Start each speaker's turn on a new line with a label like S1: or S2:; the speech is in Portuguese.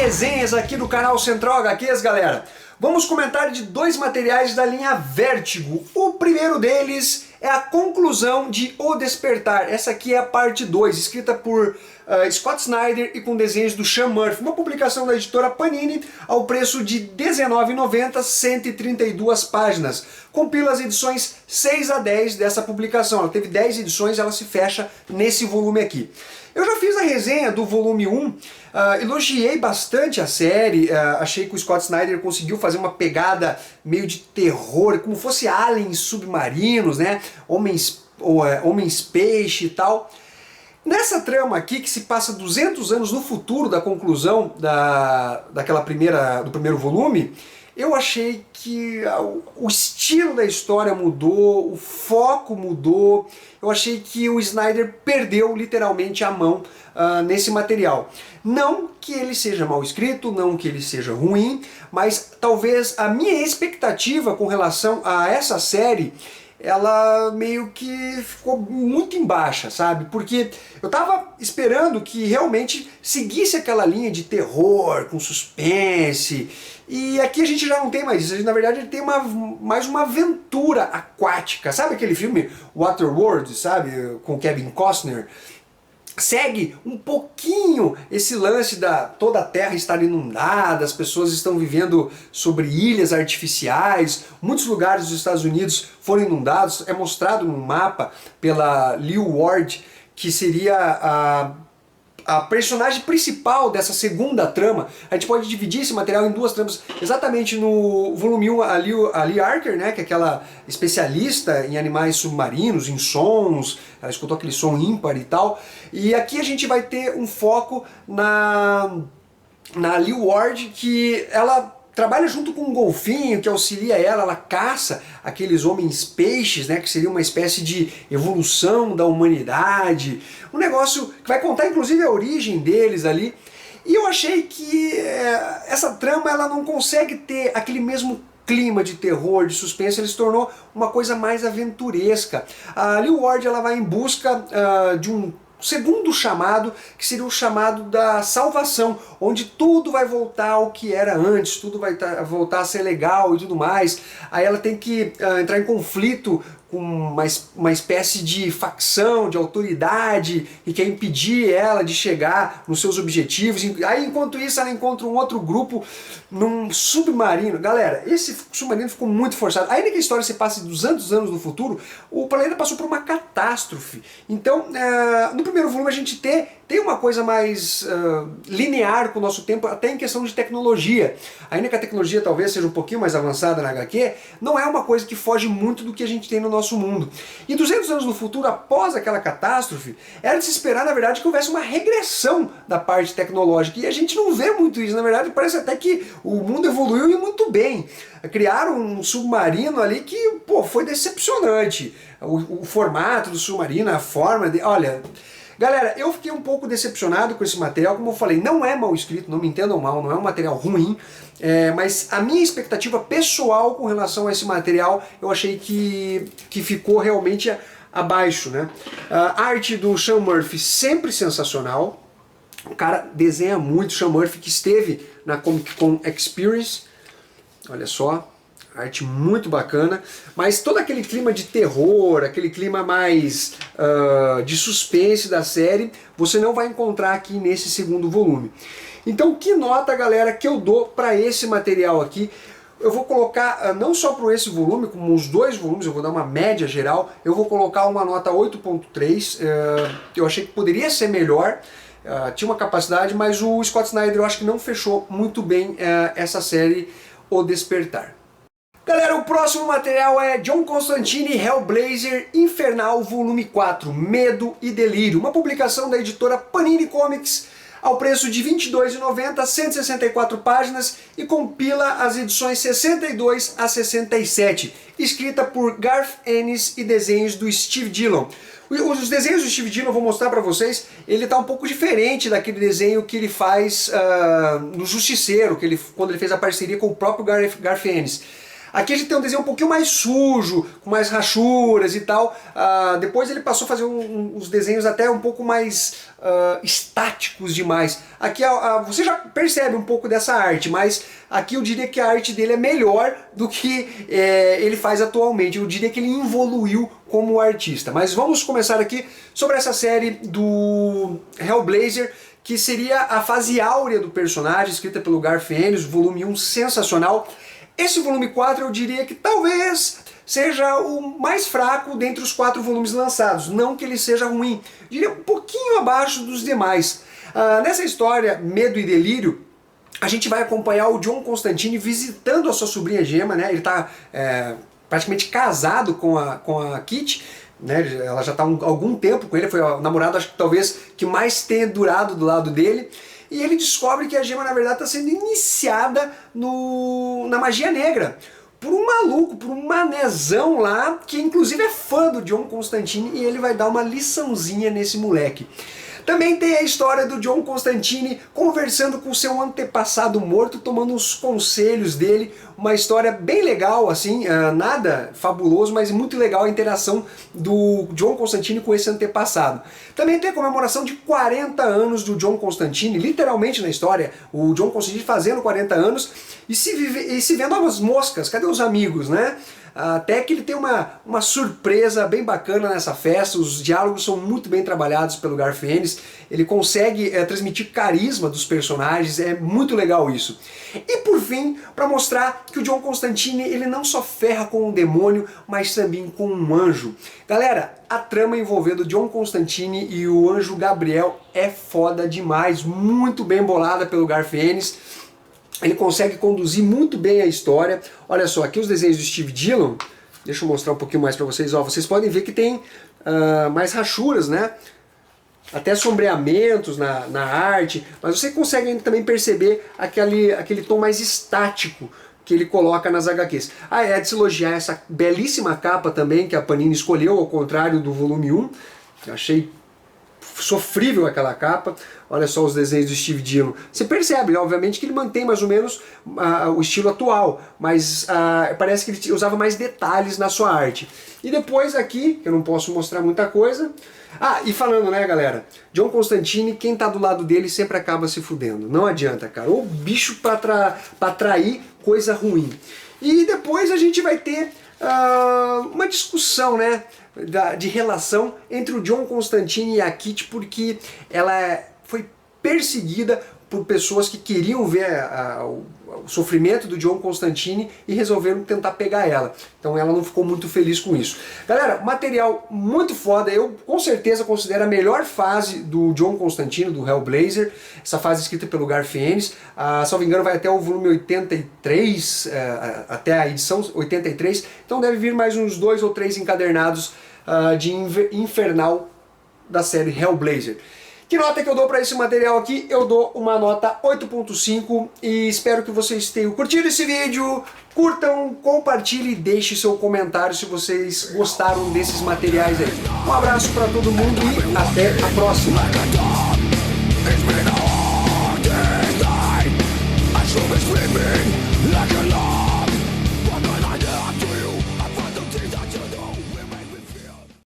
S1: resenhas aqui do canal Central HQs, galera. Vamos comentar de dois materiais da linha Vértigo. O primeiro deles é a conclusão de O Despertar. Essa aqui é a parte 2, escrita por Scott Snyder e com desenhos do Sean Murphy. Uma publicação da editora Panini ao preço de R$19,90, 132 páginas. Compila as edições 6 a 10 dessa publicação. Ela teve 10 edições, ela se fecha nesse volume aqui. Eu já fiz a resenha do volume 1, elogiei bastante a série, achei que o Scott Snyder conseguiu fazer uma pegada meio de terror, como fosse aliens submarinos, né? Homens peixe e tal. Nessa trama aqui, que se passa 200 anos no futuro da conclusão do primeiro volume, eu achei que o estilo da história mudou, o foco mudou, eu achei que o Snyder perdeu literalmente a mão nesse material. Não que ele seja mal escrito, não que ele seja ruim, mas talvez a minha expectativa com relação a essa série, ela meio que ficou muito em baixa, sabe? Porque eu tava esperando que realmente seguisse aquela linha de terror, com suspense, e aqui a gente já não tem mais isso. Na verdade, ele tem mais uma aventura aquática. Sabe aquele filme Waterworld, sabe? Com Kevin Costner? Segue um pouquinho esse lance da toda a Terra estar inundada, as pessoas estão vivendo sobre ilhas artificiais, muitos lugares dos Estados Unidos foram inundados, é mostrado num mapa pela Liu Ward, que seria a personagem principal dessa segunda trama. A gente pode dividir esse material em duas tramas. Exatamente no volume 1, a Lee Archer, né, que é aquela especialista em animais submarinos, em sons, ela escutou aquele som ímpar e tal. E aqui a gente vai ter um foco na Lee Ward, que ela trabalha junto com um golfinho que auxilia ela caça aqueles homens peixes, né, que seria uma espécie de evolução da humanidade, um negócio que vai contar inclusive a origem deles ali. E eu achei que essa trama ela não consegue ter aquele mesmo clima de terror, de suspense, ele se tornou uma coisa mais aventuresca. A Liu Ward ela vai em busca de um segundo chamado, que seria o chamado da salvação, onde tudo vai voltar ao que era antes, tudo vai voltar a ser legal e tudo mais. Aí ela tem que entrar em conflito com uma espécie de facção, de autoridade, que quer impedir ela de chegar nos seus objetivos. Aí, enquanto isso, ela encontra um outro grupo num submarino. Galera, esse submarino ficou muito forçado. Ainda que a história se passe 200 anos no futuro, o planeta passou por uma catástrofe. Então, no primeiro volume a gente tem uma coisa mais linear com o nosso tempo, até em questão de tecnologia. Ainda que a tecnologia talvez seja um pouquinho mais avançada na HQ, não é uma coisa que foge muito do que a gente tem no nosso mundo. E 200 anos no futuro, após aquela catástrofe, era de se esperar, na verdade, que houvesse uma regressão da parte tecnológica. E a gente não vê muito isso. Na verdade, parece até que o mundo evoluiu e muito bem. Criaram um submarino ali que, pô, foi decepcionante. O formato do submarino, a forma de... Olha... Galera, eu fiquei um pouco decepcionado com esse material, como eu falei, não é mal escrito, não me entendam mal, não é um material ruim, mas a minha expectativa pessoal com relação a esse material, eu achei que ficou realmente abaixo, né? A arte do Sean Murphy sempre sensacional, o cara desenha muito, Sean Murphy que esteve na Comic Con Experience, olha só. Arte muito bacana, mas todo aquele clima de terror, aquele clima mais de suspense da série, você não vai encontrar aqui nesse segundo volume. Então, que nota, galera, que eu dou para esse material aqui? Eu vou colocar, não só para esse volume, como os dois volumes, eu vou dar uma média geral, eu vou colocar uma nota 8.3, eu achei que poderia ser melhor, tinha uma capacidade, mas o Scott Snyder eu acho que não fechou muito bem essa série O Despertar. Galera, o próximo material é John Constantine Hellblazer Infernal Volume 4, Medo e Delírio, uma publicação da editora Panini Comics ao preço de R$ 22,90, 164 páginas e compila as edições 62 a 67, escrita por Garth Ennis e desenhos do Steve Dillon. Os desenhos do Steve Dillon eu vou mostrar para vocês, ele tá um pouco diferente daquele desenho que ele faz no Justiceiro, quando ele fez a parceria com o próprio Garth Ennis. Aqui a gente tem um desenho um pouquinho mais sujo, com mais rachuras e tal. Depois ele passou a fazer uns desenhos até um pouco mais estáticos demais. Aqui você já percebe um pouco dessa arte, mas aqui eu diria que a arte dele é melhor do que ele faz atualmente. Eu diria que ele evoluiu como artista. Mas vamos começar aqui sobre essa série do Hellblazer, que seria a fase áurea do personagem, escrita pelo Garth Ennis, volume 1 sensacional. Esse volume 4 eu diria que talvez seja o mais fraco dentre os 4 volumes lançados. Não que ele seja ruim, eu diria um pouquinho abaixo dos demais. Nessa história, Medo e Delírio, a gente vai acompanhar o John Constantine visitando a sua sobrinha Gemma, né? Ele está praticamente casado com a Kitty, né? Ela já está há algum tempo com ele, foi o namorado, acho que talvez que mais tenha durado do lado dele. E ele descobre que a Gemma, na verdade, está sendo iniciada na magia negra por um maluco, por um manezão lá, que inclusive é fã do John Constantine, e ele vai dar uma liçãozinha nesse moleque. Também tem a história do John Constantine conversando com seu antepassado morto, tomando uns conselhos dele. Uma história bem legal, assim, nada fabuloso, mas muito legal a interação do John Constantine com esse antepassado. Também tem a comemoração de 40 anos do John Constantine, literalmente na história, o John Constantine fazendo 40 anos e se vendo as moscas, cadê os amigos, né? Até que ele tem uma surpresa bem bacana nessa festa, os diálogos são muito bem trabalhados pelo Garth Ennis, ele consegue transmitir carisma dos personagens, é muito legal isso. E por fim, para mostrar que o John Constantine ele não só ferra com um demônio, mas também com um anjo. Galera, a trama envolvendo o John Constantine e o anjo Gabriel é foda demais, muito bem bolada pelo Garth Ennis. Ele consegue conduzir muito bem a história. Olha só, aqui os desenhos do Steve Dillon. Deixa eu mostrar um pouquinho mais para vocês. Ó, vocês podem ver que tem mais rachuras, né? Até sombreamentos na arte. Mas você consegue ainda também perceber aquele tom mais estático que ele coloca nas HQs. É de se elogiar essa belíssima capa também que a Panini escolheu, ao contrário do volume 1. Eu achei sofrível aquela capa. Olha só os desenhos do Steve Dillon. Você percebe, obviamente, que ele mantém mais ou menos o estilo atual, mas parece que ele usava mais detalhes na sua arte. E depois aqui, que eu não posso mostrar muita coisa. E falando, né, galera, John Constantine, quem tá do lado dele sempre acaba se fudendo. Não adianta, cara. Ou bicho pra atrair coisa ruim. E depois a gente vai ter uma discussão, né, de relação entre o John Constantine e a Kitty, porque ela foi perseguida por pessoas que queriam ver o sofrimento do John Constantine e resolveram tentar pegar ela. Então ela não ficou muito feliz com isso. Galera, material muito foda, eu com certeza considero a melhor fase do John Constantine, do Hellblazer, essa fase escrita pelo Garth Ennis, se não me engano vai até o volume 83, até a edição 83, então deve vir mais uns 2 ou 3 encadernados de Infernal da série Hellblazer. Que nota que eu dou para esse material aqui? Eu dou uma nota 8.5 e espero que vocês tenham curtido esse vídeo. Curtam, compartilhem e deixem seu comentário se vocês gostaram desses materiais aí. Um abraço para todo mundo e até a próxima!